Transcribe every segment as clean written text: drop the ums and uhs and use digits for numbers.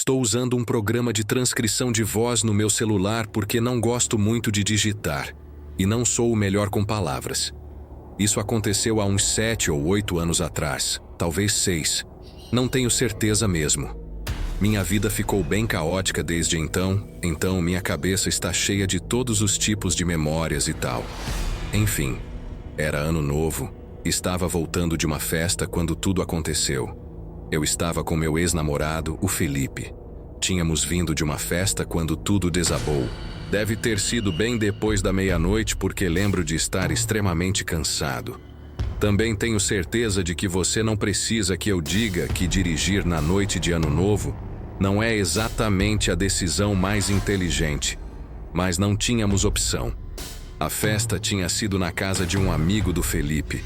Estou usando um programa de transcrição de voz no meu celular porque não gosto muito de digitar e não sou o melhor com palavras. Isso aconteceu há uns 7 ou 8 anos atrás, talvez 6. Não tenho certeza mesmo. Minha vida ficou bem caótica desde então minha cabeça está cheia de todos os tipos de memórias e tal. Enfim, era ano novo, estava voltando de uma festa quando tudo aconteceu. Eu estava com meu ex-namorado, o Felipe. Tínhamos vindo de uma festa quando tudo desabou. Deve ter sido bem depois da meia-noite porque lembro de estar extremamente cansado. Também tenho certeza de que você não precisa que eu diga que dirigir na noite de Ano Novo não é exatamente a decisão mais inteligente, mas não tínhamos opção. A festa tinha sido na casa de um amigo do Felipe,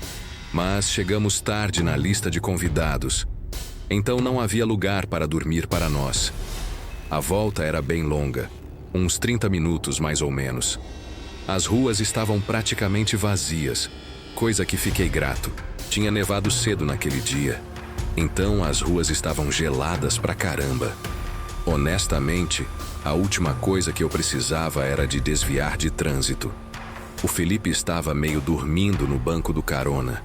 mas chegamos tarde na lista de convidados, então não havia lugar para dormir para nós. A volta era bem longa, uns 30 minutos mais ou menos. As ruas estavam praticamente vazias, coisa que fiquei grato. Tinha nevado cedo naquele dia, então as ruas estavam geladas pra caramba. Honestamente, a última coisa que eu precisava era de desviar de trânsito. O Felipe estava meio dormindo no banco do carona.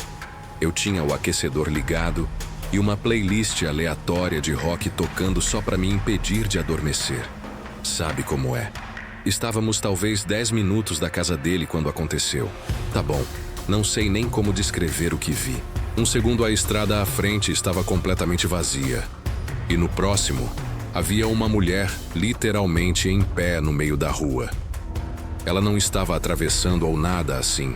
Eu tinha o aquecedor ligado e uma playlist aleatória de rock tocando só para me impedir de adormecer. Sabe como é? Estávamos talvez 10 minutos da casa dele quando aconteceu. Tá bom, não sei nem como descrever o que vi. Um segundo a estrada à frente estava completamente vazia. E no próximo, havia uma mulher literalmente em pé no meio da rua. Ela não estava atravessando ou nada assim.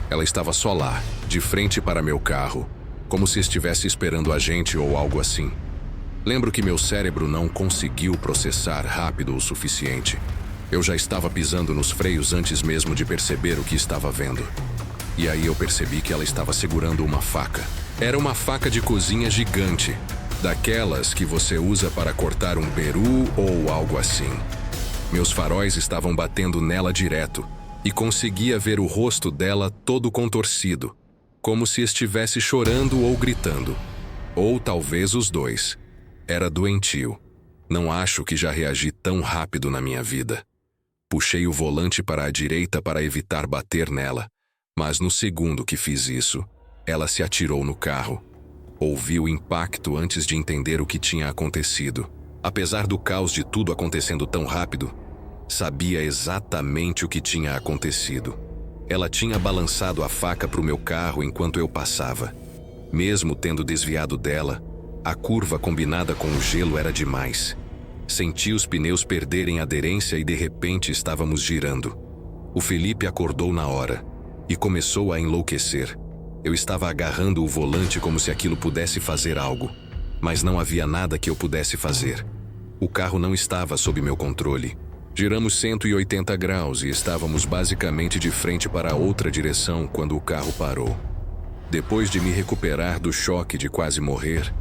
Ela estava só lá, de frente para meu carro, como se estivesse esperando a gente ou algo assim. Lembro que meu cérebro não conseguiu processar rápido o suficiente. Eu já estava pisando nos freios antes mesmo de perceber o que estava vendo. E aí eu percebi que ela estava segurando uma faca. Era uma faca de cozinha gigante, daquelas que você usa para cortar um peru ou algo assim. Meus faróis estavam batendo nela direto e conseguia ver o rosto dela todo contorcido, como se estivesse chorando ou gritando. Ou talvez os dois. Era doentio. Não acho que já reagi tão rápido na minha vida. Puxei o volante para a direita para evitar bater nela, mas no segundo que fiz isso, ela se atirou no carro. Ouvi o impacto antes de entender o que tinha acontecido. Apesar do caos de tudo acontecendo tão rápido, sabia exatamente o que tinha acontecido. Ela tinha balançado a faca para o meu carro enquanto eu passava. Mesmo tendo desviado dela, a curva combinada com o gelo era demais. Senti os pneus perderem aderência e de repente estávamos girando. O Felipe acordou na hora e começou a enlouquecer. Eu estava agarrando o volante como se aquilo pudesse fazer algo, mas não havia nada que eu pudesse fazer. O carro não estava sob meu controle. Giramos 180 graus e estávamos basicamente de frente para outra direção quando o carro parou. Depois de me recuperar do choque de quase morrer,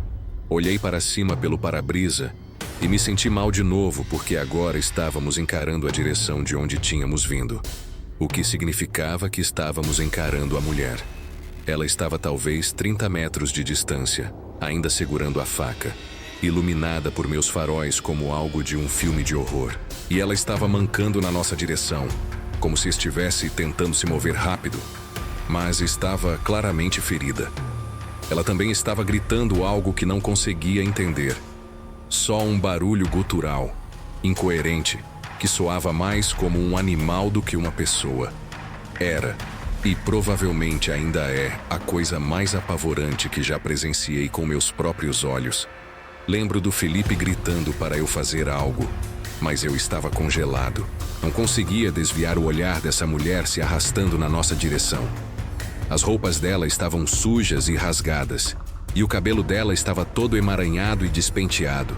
olhei para cima pelo para-brisa e me senti mal de novo porque agora estávamos encarando a direção de onde tínhamos vindo, o que significava que estávamos encarando a mulher. Ela estava talvez 30 metros de distância, ainda segurando a faca, iluminada por meus faróis como algo de um filme de horror. E ela estava mancando na nossa direção, como se estivesse tentando se mover rápido, mas estava claramente ferida. Ela também estava gritando algo que não conseguia entender. Só um barulho gutural, incoerente, que soava mais como um animal do que uma pessoa. Era, e provavelmente ainda é, a coisa mais apavorante que já presenciei com meus próprios olhos. Lembro do Felipe gritando para eu fazer algo, mas eu estava congelado. Não conseguia desviar o olhar dessa mulher se arrastando na nossa direção. As roupas dela estavam sujas e rasgadas, e o cabelo dela estava todo emaranhado e despenteado.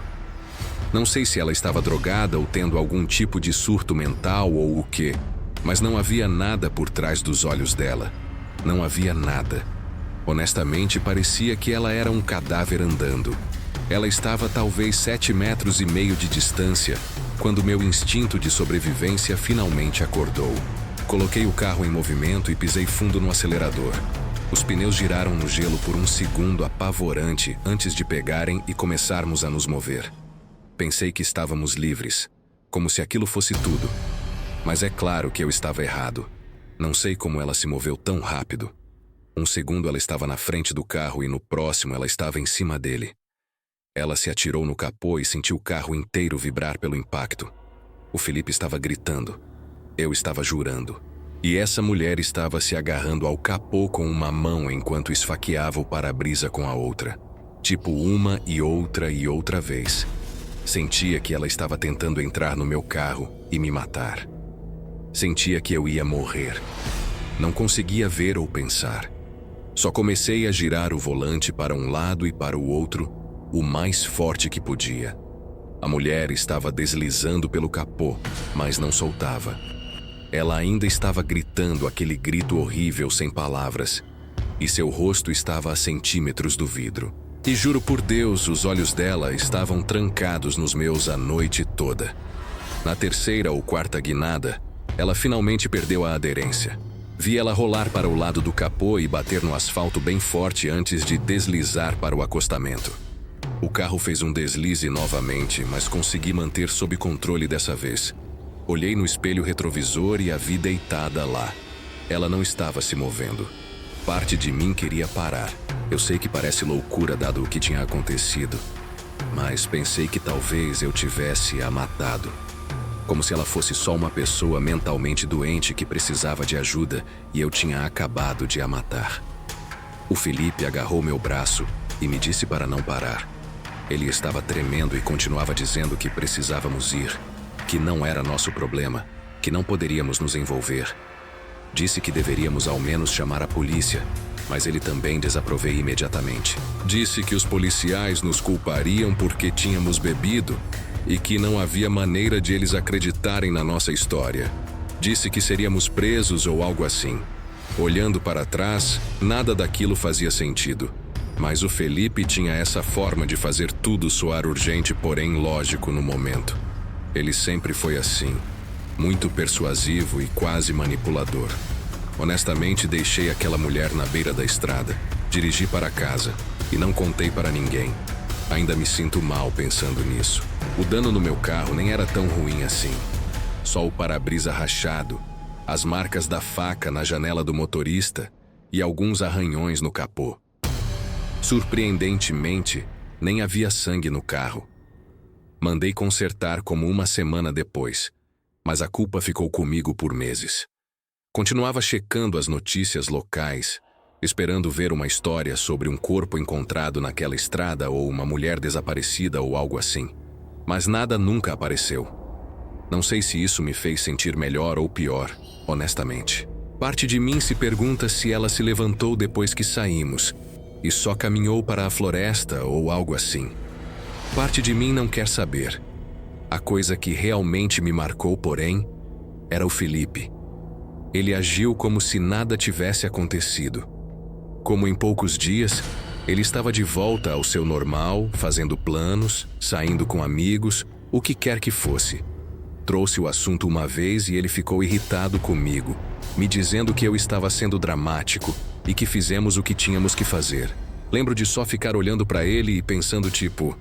Não sei se ela estava drogada ou tendo algum tipo de surto mental ou o quê, mas não havia nada por trás dos olhos dela. Não havia nada. Honestamente, parecia que ela era um cadáver andando. Ela estava talvez 7,5 metros de distância, quando meu instinto de sobrevivência finalmente acordou. Coloquei o carro em movimento e pisei fundo no acelerador. Os pneus giraram no gelo por um segundo apavorante antes de pegarem e começarmos a nos mover. Pensei que estávamos livres, como se aquilo fosse tudo. Mas é claro que eu estava errado. Não sei como ela se moveu tão rápido. Um segundo ela estava na frente do carro e no próximo ela estava em cima dele. Ela se atirou no capô e sentiu o carro inteiro vibrar pelo impacto. O Felipe estava gritando. Eu estava jurando. E essa mulher estava se agarrando ao capô com uma mão enquanto esfaqueava o para-brisa com a outra. Tipo uma e outra vez. Sentia que ela estava tentando entrar no meu carro e me matar. Sentia que eu ia morrer. Não conseguia ver ou pensar. Só comecei a girar o volante para um lado e para o outro, o mais forte que podia. A mulher estava deslizando pelo capô, mas não soltava. Ela ainda estava gritando aquele grito horrível sem palavras, e seu rosto estava a centímetros do vidro. E juro por Deus, os olhos dela estavam trancados nos meus a noite toda. Na terceira ou quarta guinada, ela finalmente perdeu a aderência. Vi ela rolar para o lado do capô e bater no asfalto bem forte antes de deslizar para o acostamento. O carro fez um deslize novamente, mas consegui manter sob controle dessa vez. Olhei no espelho retrovisor e a vi deitada lá. Ela não estava se movendo. Parte de mim queria parar. Eu sei que parece loucura dado o que tinha acontecido, mas pensei que talvez eu tivesse a matado. Como se ela fosse só uma pessoa mentalmente doente que precisava de ajuda e eu tinha acabado de a matar. O Felipe agarrou meu braço e me disse para não parar. Ele estava tremendo e continuava dizendo que precisávamos ir, que não era nosso problema, que não poderíamos nos envolver. Disse que deveríamos ao menos chamar a polícia, mas ele também desaprovei imediatamente. Disse que os policiais nos culpariam porque tínhamos bebido e que não havia maneira de eles acreditarem na nossa história. Disse que seríamos presos ou algo assim. Olhando para trás, nada daquilo fazia sentido. Mas o Felipe tinha essa forma de fazer tudo soar urgente, porém lógico no momento. Ele sempre foi assim, muito persuasivo e quase manipulador. Honestamente, deixei aquela mulher na beira da estrada, dirigi para casa e não contei para ninguém. Ainda me sinto mal pensando nisso. O dano no meu carro nem era tão ruim assim. Só o para-brisa rachado, as marcas da faca na janela do motorista e alguns arranhões no capô. Surpreendentemente, nem havia sangue no carro. Mandei consertar como uma semana depois, mas a culpa ficou comigo por meses. Continuava checando as notícias locais, esperando ver uma história sobre um corpo encontrado naquela estrada ou uma mulher desaparecida ou algo assim. Mas nada nunca apareceu. Não sei se isso me fez sentir melhor ou pior, honestamente. Parte de mim se pergunta se ela se levantou depois que saímos e só caminhou para a floresta ou algo assim. Parte de mim não quer saber. A coisa que realmente me marcou, porém, era o Felipe. Ele agiu como se nada tivesse acontecido. Como em poucos dias, ele estava de volta ao seu normal, fazendo planos, saindo com amigos, o que quer que fosse. Trouxe o assunto uma vez e ele ficou irritado comigo, me dizendo que eu estava sendo dramático e que fizemos o que tínhamos que fazer. Lembro de só ficar olhando para ele e pensando tipo,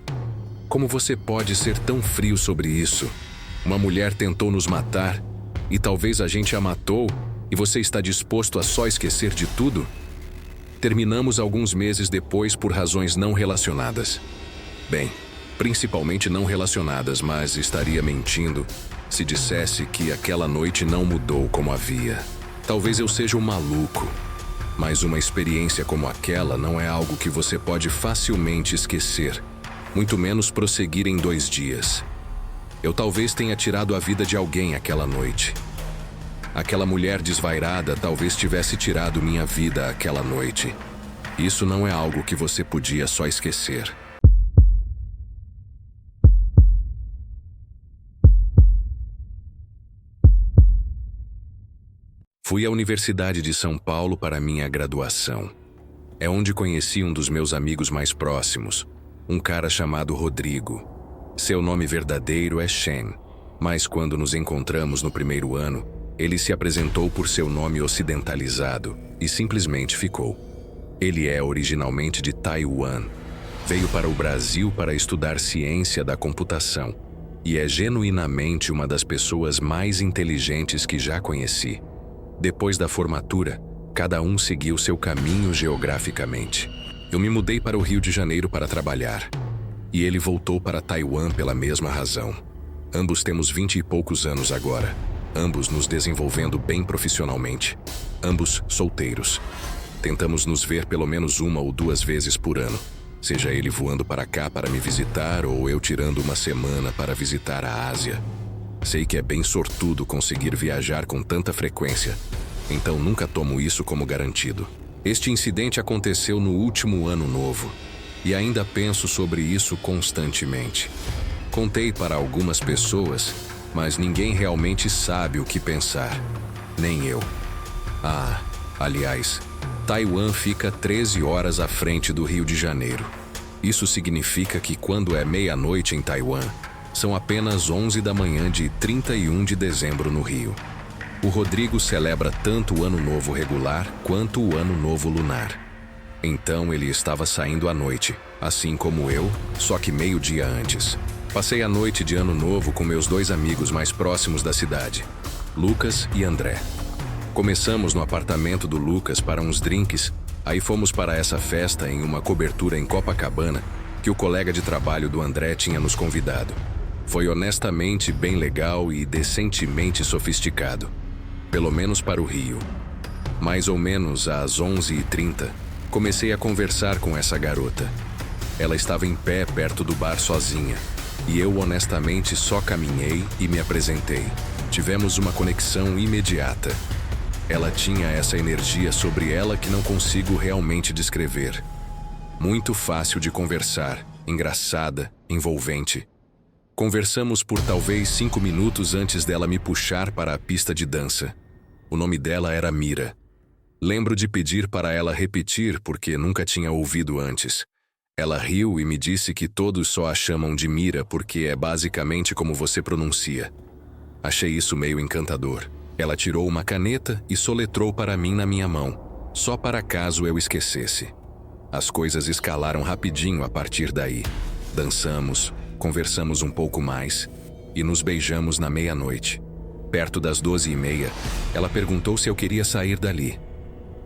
como você pode ser tão frio sobre isso? Uma mulher tentou nos matar e talvez a gente a matou e você está disposto a só esquecer de tudo? Terminamos alguns meses depois por razões não relacionadas. Bem, principalmente não relacionadas, mas estaria mentindo se dissesse que aquela noite não mudou como havia. Talvez eu seja um maluco, mas uma experiência como aquela não é algo que você pode facilmente esquecer, muito menos prosseguir em 2 dias. Eu talvez tenha tirado a vida de alguém aquela noite. Aquela mulher desvairada talvez tivesse tirado minha vida aquela noite. Isso não é algo que você podia só esquecer. Fui à Universidade de São Paulo para minha graduação. É onde conheci um dos meus amigos mais próximos, um cara chamado Rodrigo. Seu nome verdadeiro é Shen, mas quando nos encontramos no primeiro ano, ele se apresentou por seu nome ocidentalizado e simplesmente ficou. Ele é originalmente de Taiwan. Veio para o Brasil para estudar ciência da computação e é genuinamente uma das pessoas mais inteligentes que já conheci. Depois da formatura, cada um seguiu seu caminho geograficamente. Eu me mudei para o Rio de Janeiro para trabalhar e ele voltou para Taiwan pela mesma razão. Ambos temos 20 e poucos anos agora, ambos nos desenvolvendo bem profissionalmente, ambos solteiros. Tentamos nos ver pelo menos 1 ou 2 vezes por ano, seja ele voando para cá para me visitar ou eu tirando uma semana para visitar a Ásia. Sei que é bem sortudo conseguir viajar com tanta frequência, então nunca tomo isso como garantido. Este incidente aconteceu no último ano novo, e ainda penso sobre isso constantemente. Contei para algumas pessoas, mas ninguém realmente sabe o que pensar. Nem eu. Aliás, Taiwan fica 13 horas à frente do Rio de Janeiro. Isso significa que quando é meia-noite em Taiwan, são apenas 11 da manhã de 31 de dezembro no Rio. O Rodrigo celebra tanto o Ano Novo regular quanto o Ano Novo lunar. Então ele estava saindo à noite, assim como eu, só que meio-dia antes. Passei a noite de Ano Novo com meus 2 amigos mais próximos da cidade, Lucas e André. Começamos no apartamento do Lucas para uns drinks, aí fomos para essa festa em uma cobertura em Copacabana que o colega de trabalho do André tinha nos convidado. Foi honestamente bem legal e decentemente sofisticado. Pelo menos para o Rio. Mais ou menos às 11h30, comecei a conversar com essa garota. Ela estava em pé perto do bar sozinha, e eu honestamente só caminhei e me apresentei. Tivemos uma conexão imediata. Ela tinha essa energia sobre ela que não consigo realmente descrever. Muito fácil de conversar, engraçada, envolvente. Conversamos por talvez 5 minutos antes dela me puxar para a pista de dança. O nome dela era Mira. Lembro de pedir para ela repetir porque nunca tinha ouvido antes. Ela riu e me disse que todos só a chamam de Mira porque é basicamente como você pronuncia. Achei isso meio encantador. Ela tirou uma caneta e soletrou para mim na minha mão, só para caso eu esquecesse. As coisas escalaram rapidinho a partir daí. Dançamos, conversamos um pouco mais e nos beijamos na meia-noite. Perto das 12h30, ela perguntou se eu queria sair dali.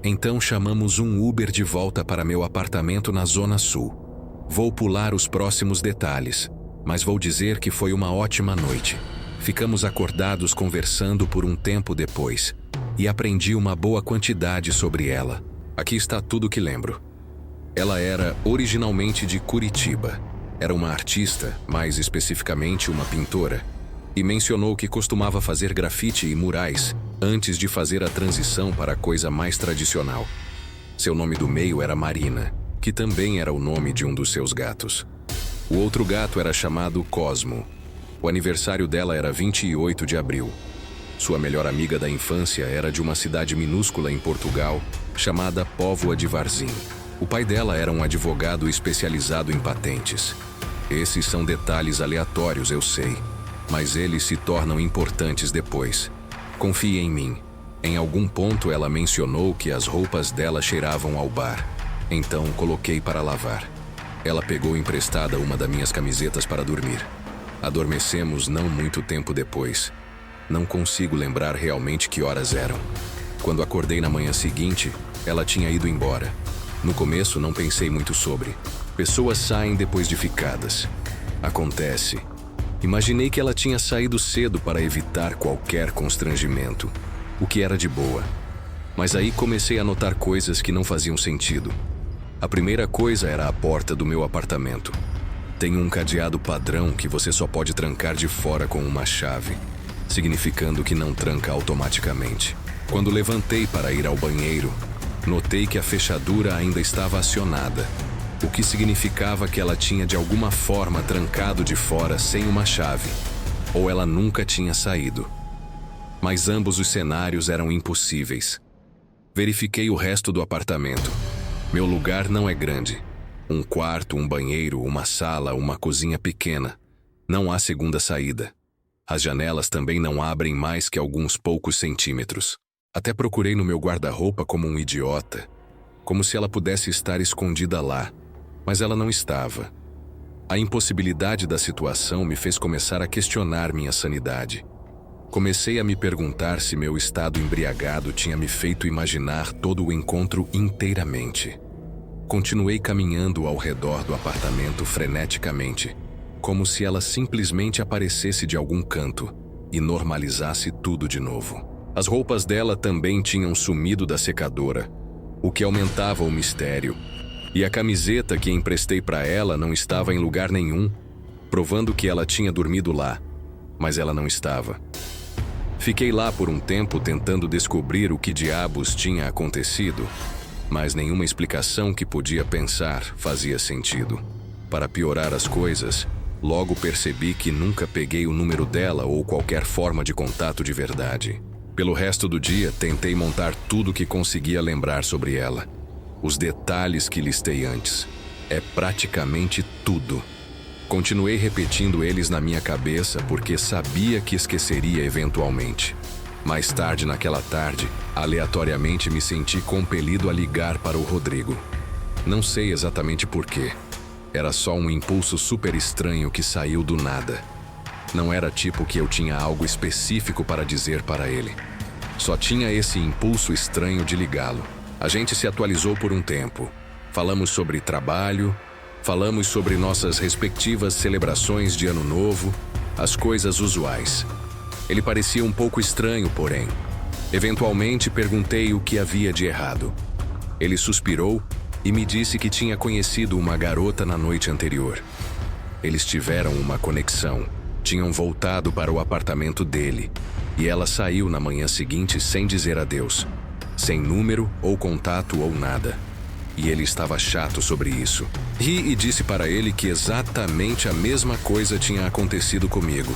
Então chamamos um Uber de volta para meu apartamento na Zona Sul. Vou pular os próximos detalhes, mas vou dizer que foi uma ótima noite. Ficamos acordados conversando por um tempo depois e aprendi uma boa quantidade sobre ela. Aqui está tudo que lembro. Ela era originalmente de Curitiba. Era uma artista, mais especificamente uma pintora, e mencionou que costumava fazer grafite e murais antes de fazer a transição para a coisa mais tradicional. Seu nome do meio era Marina, que também era o nome de um dos seus gatos. O outro gato era chamado Cosmo. O aniversário dela era 28 de abril. Sua melhor amiga da infância era de uma cidade minúscula em Portugal, chamada Póvoa de Varzim. O pai dela era um advogado especializado em patentes. Esses são detalhes aleatórios, eu sei, mas eles se tornam importantes depois. Confie em mim. Em algum ponto ela mencionou que as roupas dela cheiravam ao bar. Então coloquei para lavar. Ela pegou emprestada uma das minhas camisetas para dormir. Adormecemos não muito tempo depois. Não consigo lembrar realmente que horas eram. Quando acordei na manhã seguinte, ela tinha ido embora. No começo não pensei muito sobre. Pessoas saem depois de ficadas. Acontece. Imaginei que ela tinha saído cedo para evitar qualquer constrangimento, o que era de boa. Mas aí comecei a notar coisas que não faziam sentido. A primeira coisa era a porta do meu apartamento. Tem um cadeado padrão que você só pode trancar de fora com uma chave, significando que não tranca automaticamente. Quando levantei para ir ao banheiro, notei que a fechadura ainda estava acionada, o que significava que ela tinha de alguma forma trancado de fora sem uma chave, ou ela nunca tinha saído. Mas ambos os cenários eram impossíveis. Verifiquei o resto do apartamento. Meu lugar não é grande. Um quarto, um banheiro, uma sala, uma cozinha pequena. Não há segunda saída. As janelas também não abrem mais que alguns poucos centímetros. Até procurei no meu guarda-roupa como um idiota, como se ela pudesse estar escondida lá. mas ela não estava. A impossibilidade da situação me fez começar a questionar minha sanidade. Comecei a me perguntar se meu estado embriagado tinha me feito imaginar todo o encontro inteiramente. Continuei caminhando ao redor do apartamento freneticamente, como se ela simplesmente aparecesse de algum canto e normalizasse tudo de novo. As roupas dela também tinham sumido da secadora, o que aumentava o mistério. E a camiseta que emprestei para ela não estava em lugar nenhum, provando que ela tinha dormido lá, mas ela não estava. Fiquei lá por um tempo tentando descobrir o que diabos tinha acontecido, mas nenhuma explicação que podia pensar fazia sentido. Para piorar as coisas, logo percebi que nunca peguei o número dela ou qualquer forma de contato de verdade. Pelo resto do dia, tentei montar tudo o que conseguia lembrar sobre ela. Os detalhes que listei antes. É praticamente tudo. Continuei repetindo eles na minha cabeça porque sabia que esqueceria eventualmente. Mais tarde naquela tarde, aleatoriamente me senti compelido a ligar para o Rodrigo. Não sei exatamente porquê. Era só um impulso super estranho que saiu do nada. Não era tipo que eu tinha algo específico para dizer para ele. Só tinha esse impulso estranho de ligá-lo. A gente se atualizou por um tempo. Falamos sobre trabalho, falamos sobre nossas respectivas celebrações de Ano Novo, as coisas usuais. Ele parecia um pouco estranho, porém. Eventualmente perguntei o que havia de errado. Ele suspirou e me disse que tinha conhecido uma garota na noite anterior. Eles tiveram uma conexão, tinham voltado para o apartamento dele, e ela saiu na manhã seguinte sem dizer adeus. Sem número ou contato ou nada. E ele estava chato sobre isso. Ri e disse para ele que exatamente a mesma coisa tinha acontecido comigo.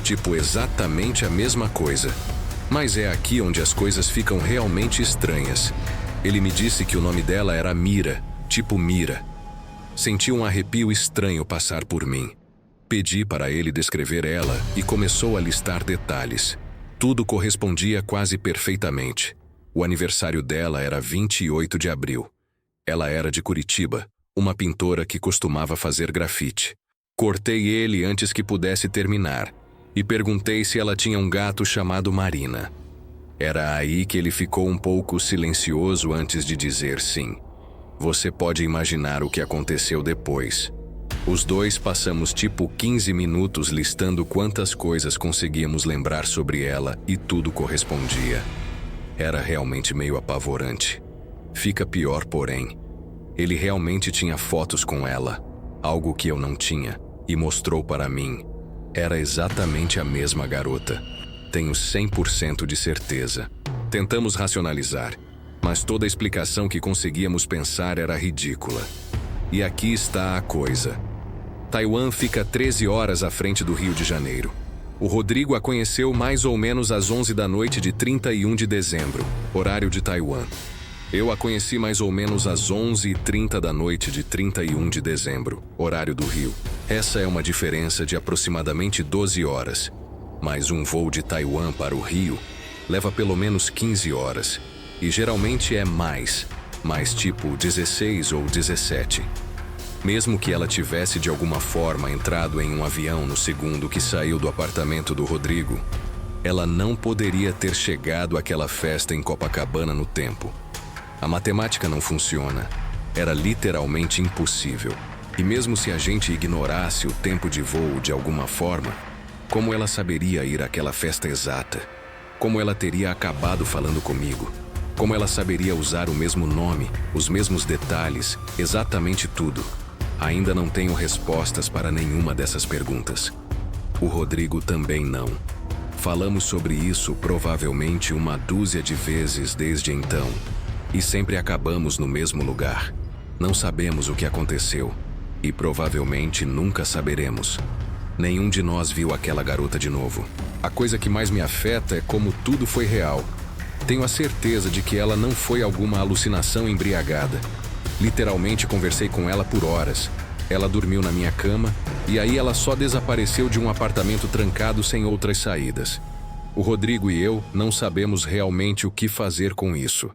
Tipo, exatamente a mesma coisa. Mas é aqui onde as coisas ficam realmente estranhas. Ele me disse que o nome dela era Mira, tipo Mira. Senti um arrepio estranho passar por mim. Pedi para ele descrever ela e começou a listar detalhes. Tudo correspondia quase perfeitamente. O aniversário dela era 28 de abril. Ela era de Curitiba, uma pintora que costumava fazer grafite. Cortei ele antes que pudesse terminar e perguntei se ela tinha um gato chamado Marina. Era aí que ele ficou um pouco silencioso antes de dizer sim. Você pode imaginar o que aconteceu depois. Os dois passamos tipo 15 minutos listando quantas coisas conseguíamos lembrar sobre ela e tudo correspondia. Era realmente meio apavorante. Fica pior, porém. Ele realmente tinha fotos com ela, algo que eu não tinha, e mostrou para mim. Era exatamente a mesma garota. Tenho 100% de certeza. Tentamos racionalizar, mas toda a explicação que conseguíamos pensar era ridícula. E aqui está a coisa. Taiwan fica 13 horas à frente do Rio de Janeiro. O Rodrigo a conheceu mais ou menos às 11 da noite de 31 de dezembro, horário de Taiwan. Eu a conheci mais ou menos às 11h30 da noite de 31 de dezembro, horário do Rio. Essa é uma diferença de aproximadamente 12 horas. Mas um voo de Taiwan para o Rio leva pelo menos 15 horas. E geralmente é mais tipo 16 ou 17. Mesmo que ela tivesse de alguma forma entrado em um avião no segundo que saiu do apartamento do Rodrigo, ela não poderia ter chegado àquela festa em Copacabana no tempo. A matemática não funciona. Era literalmente impossível. E mesmo se a gente ignorasse o tempo de voo de alguma forma, como ela saberia ir àquela festa exata? Como ela teria acabado falando comigo? Como ela saberia usar o mesmo nome, os mesmos detalhes, exatamente tudo? Ainda não tenho respostas para nenhuma dessas perguntas. O Rodrigo também não. Falamos sobre isso provavelmente uma dúzia de vezes desde então. E sempre acabamos no mesmo lugar. Não sabemos o que aconteceu. E provavelmente nunca saberemos. Nenhum de nós viu aquela garota de novo. A coisa que mais me afeta é como tudo foi real. Tenho a certeza de que ela não foi alguma alucinação embriagada. Literalmente conversei com ela por horas. Ela dormiu na minha cama e aí ela só desapareceu de um apartamento trancado sem outras saídas. O Rodrigo e eu não sabemos realmente o que fazer com isso.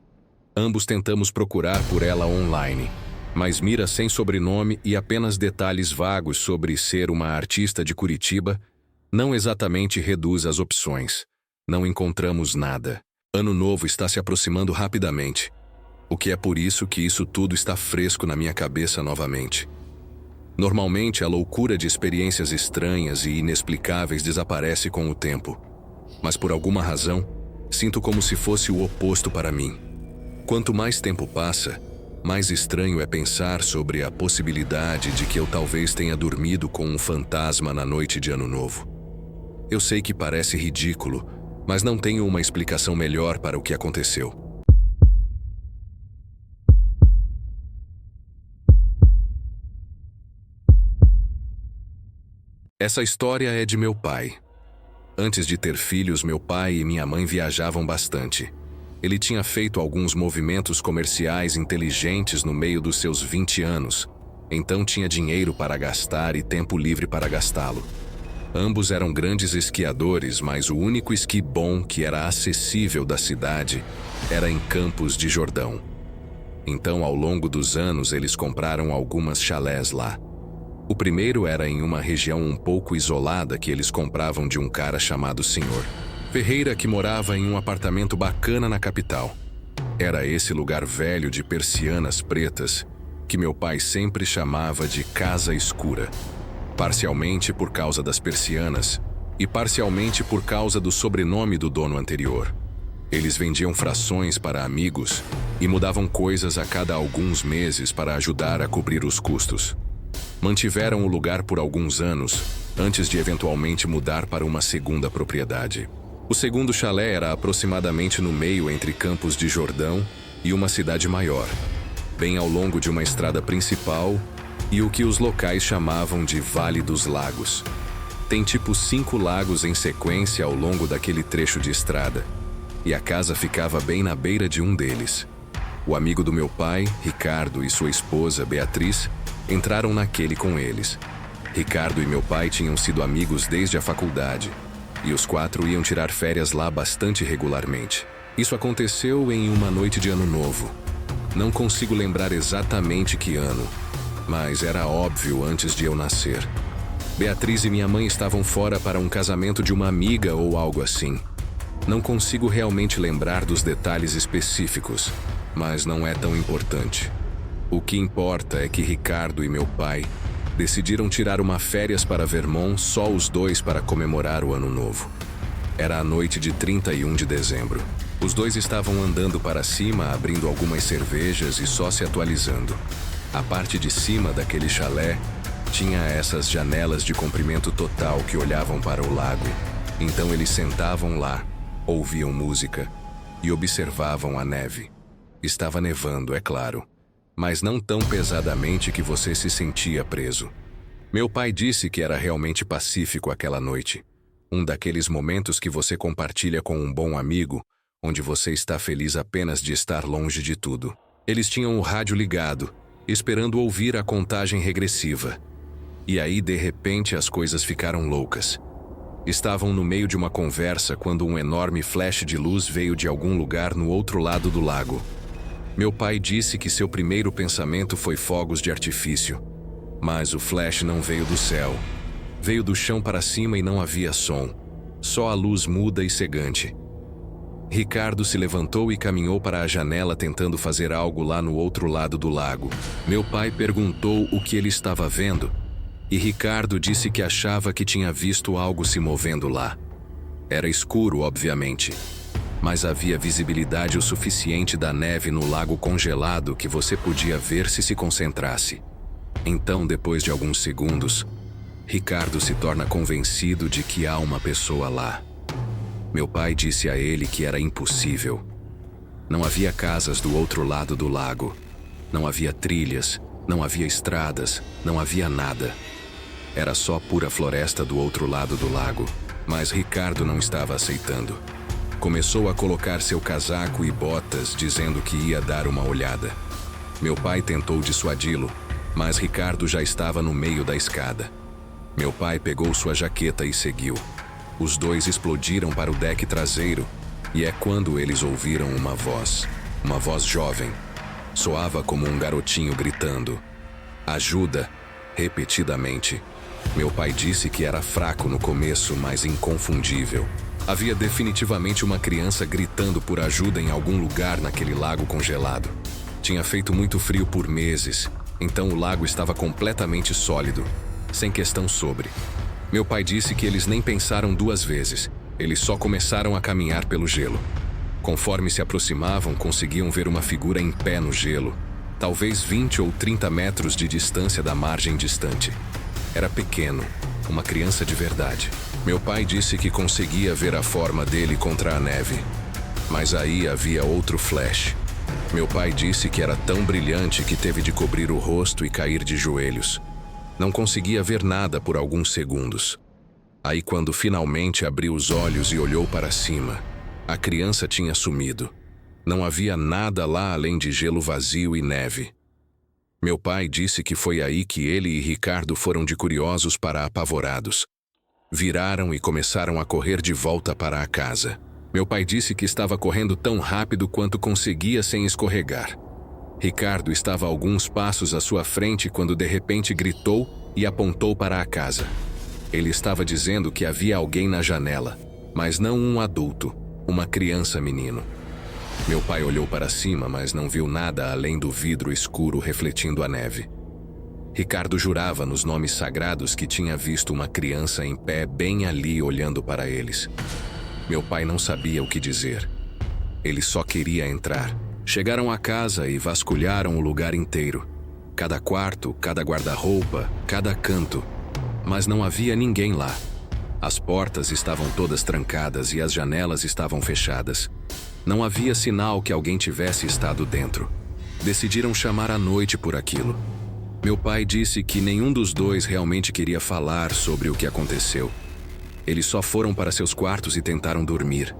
Ambos tentamos procurar por ela online, Mas Mira sem sobrenome e apenas detalhes vagos sobre ser uma artista de Curitiba não exatamente reduz as opções. Não encontramos nada. Ano Novo está se aproximando rapidamente. O que é por isso que isso tudo está fresco na minha cabeça novamente. Normalmente, a loucura de experiências estranhas e inexplicáveis desaparece com o tempo. Mas por alguma razão, sinto como se fosse o oposto para mim. Quanto mais tempo passa, mais estranho é pensar sobre a possibilidade de que eu talvez tenha dormido com um fantasma na noite de Ano Novo. Eu sei que parece ridículo, mas não tenho uma explicação melhor para o que aconteceu. Essa história é de meu pai. Antes de ter filhos, meu pai e minha mãe viajavam bastante. Ele tinha feito alguns movimentos comerciais inteligentes no meio dos seus 20 anos, então tinha dinheiro para gastar e tempo livre para gastá-lo. Ambos eram grandes esquiadores, mas o único esqui bom que era acessível da cidade era em Campos de Jordão. Então, ao longo dos anos, eles compraram algumas chalés lá. O primeiro era em uma região um pouco isolada que eles compravam de um cara chamado Senhor Ferreira, que morava em um apartamento bacana na capital. Era esse lugar velho de persianas pretas que meu pai sempre chamava de Casa Escura, parcialmente por causa das persianas e parcialmente por causa do sobrenome do dono anterior. Eles vendiam frações para amigos e mudavam coisas a cada alguns meses para ajudar a cobrir os custos. Mantiveram o lugar por alguns anos, antes de eventualmente mudar para uma segunda propriedade. O segundo chalé era aproximadamente no meio entre Campos de Jordão e uma cidade maior, bem ao longo de uma estrada principal e o que os locais chamavam de Vale dos Lagos. Tem tipo 5 lagos em sequência ao longo daquele trecho de estrada, e a casa ficava bem na beira de um deles. O amigo do meu pai, Ricardo, e sua esposa, Beatriz, entraram naquele com eles. Ricardo e meu pai tinham sido amigos desde a faculdade, e os 4 iam tirar férias lá bastante regularmente. Isso aconteceu em uma noite de Ano Novo. Não consigo lembrar exatamente que ano, mas era óbvio antes de eu nascer. Beatriz e minha mãe estavam fora para um casamento de uma amiga ou algo assim. Não consigo realmente lembrar dos detalhes específicos, mas não é tão importante. O que importa é que Ricardo e meu pai decidiram tirar uma férias para Vermont, só os dois, para comemorar o Ano Novo. Era a noite de 31 de dezembro. Os dois estavam andando para cima, abrindo algumas cervejas e só se atualizando. A parte de cima daquele chalé tinha essas janelas de comprimento total que olhavam para o lago. Então eles sentavam lá, ouviam música e observavam a neve. Estava nevando, é claro, mas não tão pesadamente que você se sentia preso. Meu pai disse que era realmente pacífico aquela noite. Um daqueles momentos que você compartilha com um bom amigo, onde você está feliz apenas de estar longe de tudo. Eles tinham o rádio ligado, esperando ouvir a contagem regressiva. E aí, de repente, as coisas ficaram loucas. Estavam no meio de uma conversa quando um enorme flash de luz veio de algum lugar no outro lado do lago. Meu pai disse que seu primeiro pensamento foi fogos de artifício. Mas o flash não veio do céu. Veio do chão para cima e não havia som. Só a luz muda e cegante. Ricardo se levantou e caminhou para a janela tentando fazer algo lá no outro lado do lago. Meu pai perguntou o que ele estava vendo, e Ricardo disse que achava que tinha visto algo se movendo lá. Era escuro, obviamente, mas havia visibilidade o suficiente da neve no lago congelado que você podia ver se concentrasse. Então, depois de alguns segundos, Ricardo se torna convencido de que há uma pessoa lá. Meu pai disse a ele que era impossível. Não havia casas do outro lado do lago. Não havia trilhas, não havia estradas, não havia nada. Era só pura floresta do outro lado do lago. Mas Ricardo não estava aceitando. Começou a colocar seu casaco e botas, dizendo que ia dar uma olhada. Meu pai tentou dissuadi-lo, mas Ricardo já estava no meio da escada. Meu pai pegou sua jaqueta e seguiu. Os dois explodiram para o deck traseiro, e é quando eles ouviram uma voz jovem. Soava como um garotinho gritando: "Ajuda!" repetidamente. Meu pai disse que era fraco no começo, mas inconfundível. Havia definitivamente uma criança gritando por ajuda em algum lugar naquele lago congelado. Tinha feito muito frio por meses, então o lago estava completamente sólido, sem questão sobre. Meu pai disse que eles nem pensaram duas vezes, eles só começaram a caminhar pelo gelo. Conforme se aproximavam, conseguiam ver uma figura em pé no gelo, talvez 20 ou 30 metros de distância da margem distante. Era pequeno, uma criança de verdade. Meu pai disse que conseguia ver a forma dele contra a neve. Mas aí havia outro flash. Meu pai disse que era tão brilhante que teve de cobrir o rosto e cair de joelhos. Não conseguia ver nada por alguns segundos. Aí, quando finalmente abriu os olhos e olhou para cima, a criança tinha sumido. Não havia nada lá além de gelo vazio e neve. Meu pai disse que foi aí que ele e Ricardo foram de curiosos para apavorados. Viraram e começaram a correr de volta para a casa. Meu pai disse que estava correndo tão rápido quanto conseguia sem escorregar. Ricardo estava a alguns passos à sua frente quando de repente gritou e apontou para a casa. Ele estava dizendo que havia alguém na janela, mas não um adulto, uma criança menino. Meu pai olhou para cima, mas não viu nada além do vidro escuro refletindo a neve. Ricardo jurava nos nomes sagrados que tinha visto uma criança em pé bem ali olhando para eles. Meu pai não sabia o que dizer. Ele só queria entrar. Chegaram à casa e vasculharam o lugar inteiro. Cada quarto, cada guarda-roupa, cada canto. Mas não havia ninguém lá. As portas estavam todas trancadas e as janelas estavam fechadas. Não havia sinal que alguém tivesse estado dentro. Decidiram chamar à noite por aquilo. Meu pai disse que nenhum dos dois realmente queria falar sobre o que aconteceu. Eles só foram para seus quartos e tentaram dormir.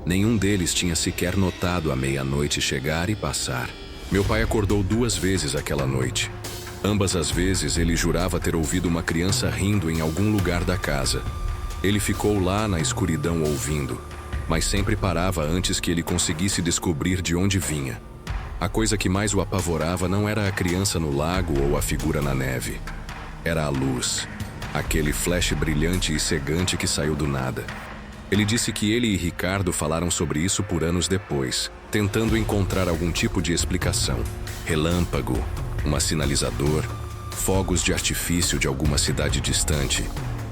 Nenhum deles tinha sequer notado a meia-noite chegar e passar. Meu pai acordou 2 vezes aquela noite. Ambas as vezes ele jurava ter ouvido uma criança rindo em algum lugar da casa. Ele ficou lá na escuridão ouvindo, mas sempre parava antes que ele conseguisse descobrir de onde vinha. A coisa que mais o apavorava não era a criança no lago ou a figura na neve. Era a luz, aquele flash brilhante e cegante que saiu do nada. Ele disse que ele e Ricardo falaram sobre isso por anos depois, tentando encontrar algum tipo de explicação. Relâmpago, um sinalizador, fogos de artifício de alguma cidade distante.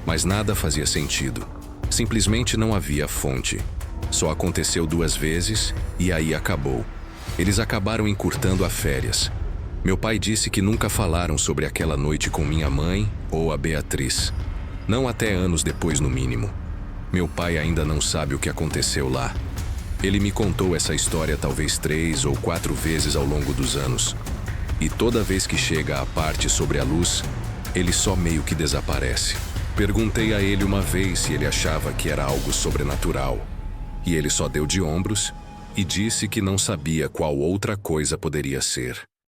Mas nada fazia sentido. Simplesmente não havia fonte. Só aconteceu 2 vezes e aí acabou. Eles acabaram encurtando as férias. Meu pai disse que nunca falaram sobre aquela noite com minha mãe ou a Beatriz. Não até anos depois, no mínimo. Meu pai ainda não sabe o que aconteceu lá. Ele me contou essa história talvez 3 ou 4 vezes ao longo dos anos. E toda vez que chega a parte sobre a luz, ele só meio que desaparece. Perguntei a ele uma vez se ele achava que era algo sobrenatural. E ele só deu de ombros e disse que não sabia qual outra coisa poderia ser.